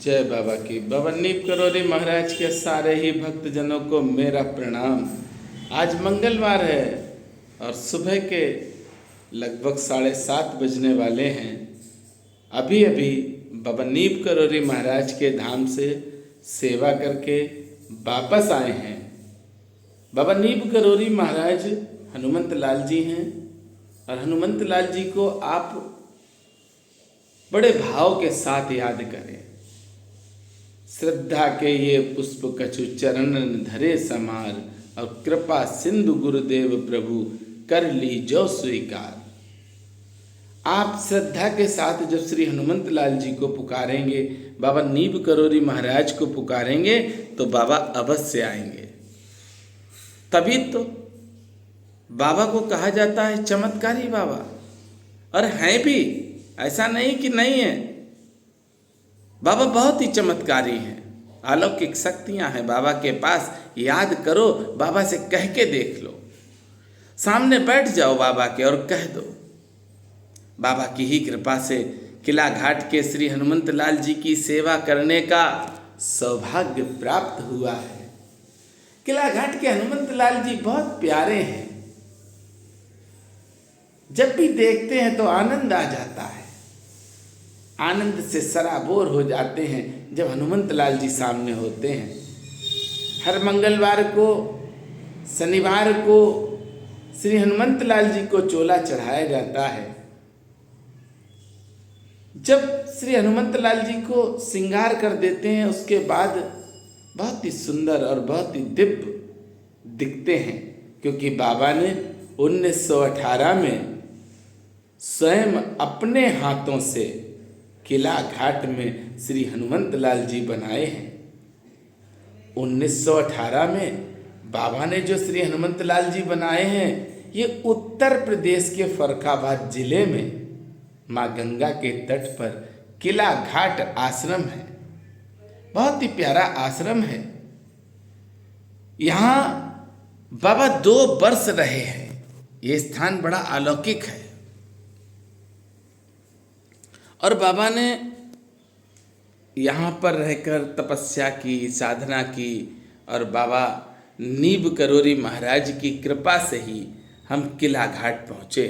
जय बाबा की। बाबा नीप करोरी महाराज के सारे ही भक्तजनों को मेरा प्रणाम। आज मंगलवार है और सुबह के लगभग 7:30 बजने वाले हैं। अभी अभी बाबा नीप करोरी महाराज के धाम से सेवा करके वापस आए हैं। बाबा नीप करोरी महाराज हनुमंत लाल जी हैं और हनुमंत लाल जी को आप बड़े भाव के साथ याद करें। श्रद्धा के ये पुष्प कछु चरणन धरे समार, और कृपा सिंधु गुरुदेव प्रभु कर ली जो स्वीकार। आप श्रद्धा के साथ जब श्री हनुमंत लाल जी को पुकारेंगे, बाबा नीप करोरी महाराज को पुकारेंगे, तो बाबा अवश्य आएंगे। तभी तो बाबा को कहा जाता है चमत्कारी बाबा, और हैं भी, ऐसा नहीं कि नहीं है। बाबा बहुत ही चमत्कारी हैं, अलौकिक शक्तियां हैं बाबा के पास। याद करो, बाबा से कह के देख लो, सामने बैठ जाओ बाबा के और कह दो। बाबा की ही कृपा से किला घाट के श्री हनुमंत लाल जी की सेवा करने का सौभाग्य प्राप्त हुआ है। किला घाट के हनुमंत लाल जी बहुत प्यारे हैं, जब भी देखते हैं तो आनंद आ जाता है। आनंद से सराबोर हो जाते हैं जब हनुमंत लाल जी सामने होते हैं। हर मंगलवार को, शनिवार को श्री हनुमंत लाल जी को चोला चढ़ाया जाता है। जब श्री हनुमंत लाल जी को श्रृंगार कर देते हैं, उसके बाद बहुत ही सुंदर और बहुत ही दिव्य दिखते हैं, क्योंकि बाबा ने 1918 में स्वयं अपने हाथों से किला घाट में श्री हनुमंत लाल जी बनाए हैं। 1918 में बाबा ने जो श्री हनुमंत लाल जी बनाए हैं, ये उत्तर प्रदेश के फर्रुखाबाद जिले में माँ गंगा के तट पर किला घाट आश्रम है। बहुत ही प्यारा आश्रम है। यहाँ बाबा 2 वर्ष रहे हैं। ये स्थान बड़ा अलौकिक है, और बाबा ने यहाँ पर रहकर तपस्या की, साधना की, और बाबा नीप करोरी महाराज की कृपा से ही हम किला घाट पहुँचे।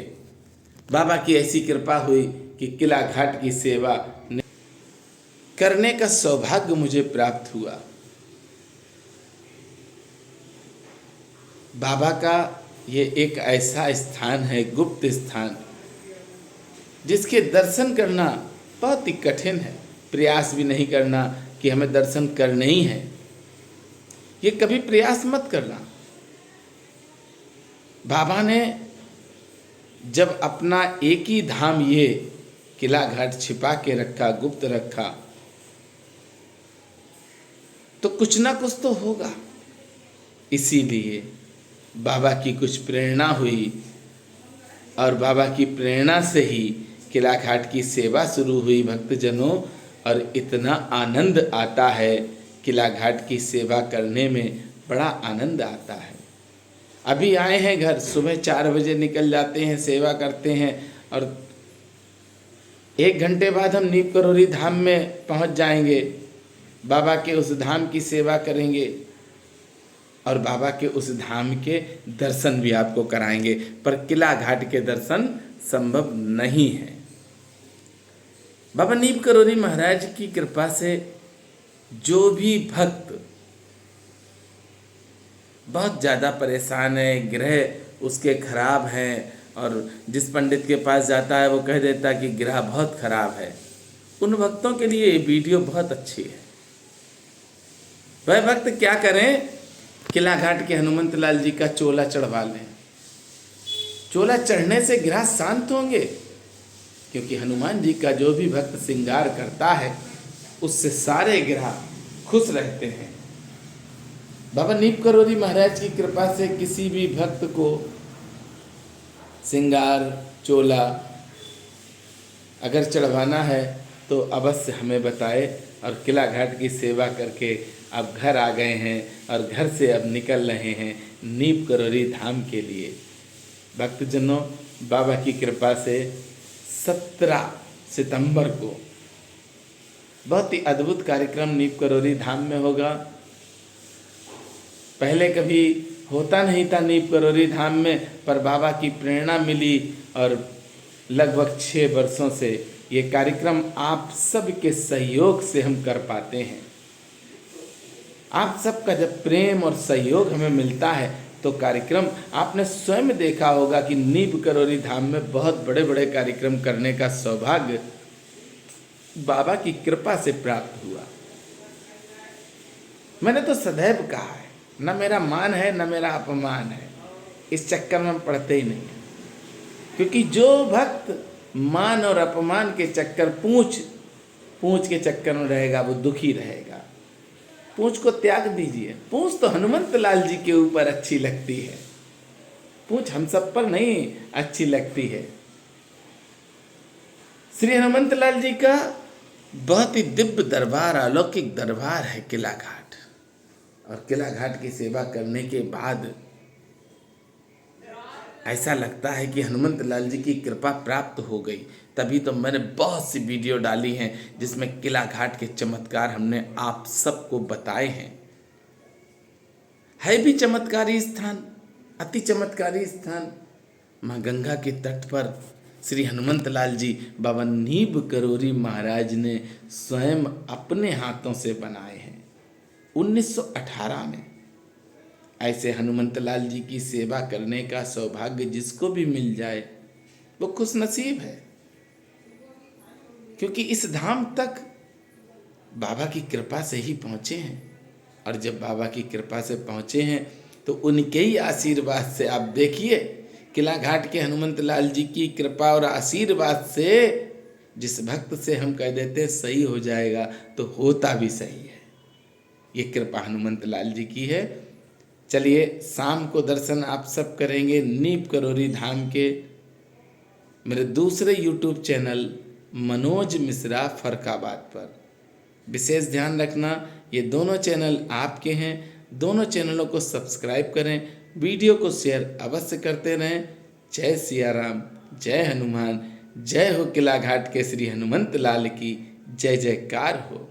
बाबा की ऐसी कृपा हुई कि किला घाट की सेवा करने का सौभाग्य मुझे प्राप्त हुआ। बाबा का ये एक ऐसा स्थान है, गुप्त स्थान, जिसके दर्शन करना बहुत ही कठिन है। प्रयास भी नहीं करना कि हमें दर्शन करने ही है, ये कभी प्रयास मत करना। बाबा ने जब अपना एक ही धाम ये किला घाट छिपा के रखा, गुप्त रखा, तो कुछ ना कुछ तो होगा। इसीलिए बाबा की कुछ प्रेरणा हुई, और बाबा की प्रेरणा से ही किला घाट की सेवा शुरू हुई भक्तजनों। और इतना आनंद आता है, किला घाट की सेवा करने में बड़ा आनंद आता है। अभी आए हैं घर, सुबह 4 बजे निकल जाते हैं, सेवा करते हैं, और 1 घंटे बाद हम नीप करोरी धाम में पहुंच जाएंगे। बाबा के उस धाम की सेवा करेंगे और बाबा के उस धाम के दर्शन भी आपको कराएंगे, पर किला घाट के दर्शन संभव नहीं है। बाबा नीप करोरी महाराज की कृपा से जो भी भक्त बहुत ज़्यादा परेशान है, ग्रह उसके खराब हैं, और जिस पंडित के पास जाता है वो कह देता है कि ग्रह बहुत खराब है, उन भक्तों के लिए ये वीडियो बहुत अच्छी है। वह भक्त क्या करें, किला घाट के हनुमंत लाल जी का चोला चढ़वा लें। चोला चढ़ने से ग्रह शांत होंगे, क्योंकि हनुमान जी का जो भी भक्त श्रृंगार करता है, उससे सारे ग्रह खुश रहते हैं। बाबा नीप करोरी महाराज की कृपा से किसी भी भक्त को श्रृंगार, चोला अगर चढ़वाना है तो अवश्य हमें बताए, और किला घाट की सेवा करके अब घर आ गए हैं, और घर से अब निकल रहे हैं नीप करोरी धाम के लिए। भक्तजनों, बाबा की कृपा से 17 सितंबर को बहुत ही अद्भुत कार्यक्रम नीप करोरी धाम में होगा। पहले कभी होता नहीं था नीप करोरी धाम में, पर बाबा की प्रेरणा मिली और लगभग 6 वर्षों से ये कार्यक्रम आप सब के सहयोग से हम कर पाते हैं। आप सबका जब प्रेम और सहयोग हमें मिलता है तो कार्यक्रम आपने स्वयं देखा होगा कि नीप करोरी धाम में बहुत बड़े बड़े कार्यक्रम करने का सौभाग्य बाबा की कृपा से प्राप्त हुआ। मैंने तो सदैव कहा है, न मेरा मान है न मेरा अपमान है, इस चक्कर में हम पढ़ते ही नहीं, क्योंकि जो भक्त मान और अपमान के चक्कर पूंछ के चक्कर में रहेगा वो दुखी रहेगा। पूंछ को त्याग दीजिए। पूंछ तो हनुमंत लाल जी के ऊपर अच्छी लगती है, पूंछ हम सब पर नहीं अच्छी लगती है। श्री हनुमंत लाल जी का बहुत ही दिव्य दरबार, अलौकिक दरबार है किला घाट। और किला घाट की सेवा करने के बाद ऐसा लगता है कि हनुमंत लाल जी की कृपा प्राप्त हो गई। तभी तो मैंने बहुत सी वीडियो डाली हैं जिसमें किला घाट के चमत्कार हमने आप सबको बताए हैं। है भी चमत्कारी स्थान, अति चमत्कारी स्थान। माँ गंगा के तट पर श्री हनुमंत लाल जी बाबा नीप करोरी महाराज ने स्वयं अपने हाथों से बनाए हैं 1918 में। ऐसे हनुमंत लाल जी की सेवा करने का सौभाग्य जिसको भी मिल जाए वो खुशनसीब है, क्योंकि इस धाम तक बाबा की कृपा से ही पहुँचे हैं। और जब बाबा की कृपा से पहुँचे हैं तो उनके ही आशीर्वाद से, आप देखिए किला घाट के हनुमंत लाल जी की कृपा और आशीर्वाद से जिस भक्त से हम कह देते हैं सही हो जाएगा तो होता भी सही है। ये कृपा हनुमंत लाल जी की है। चलिए शाम को दर्शन आप सब करेंगे नीप करोरी धाम के मेरे दूसरे YouTube चैनल मनोज मिश्रा फरकाबाद पर। विशेष ध्यान रखना, ये दोनों चैनल आपके हैं, दोनों चैनलों को सब्सक्राइब करें, वीडियो को शेयर अवश्य करते रहें। जय सिया राम, जय हनुमान, जय हो किला घाट के श्री हनुमंत लाल की जय जयकार हो।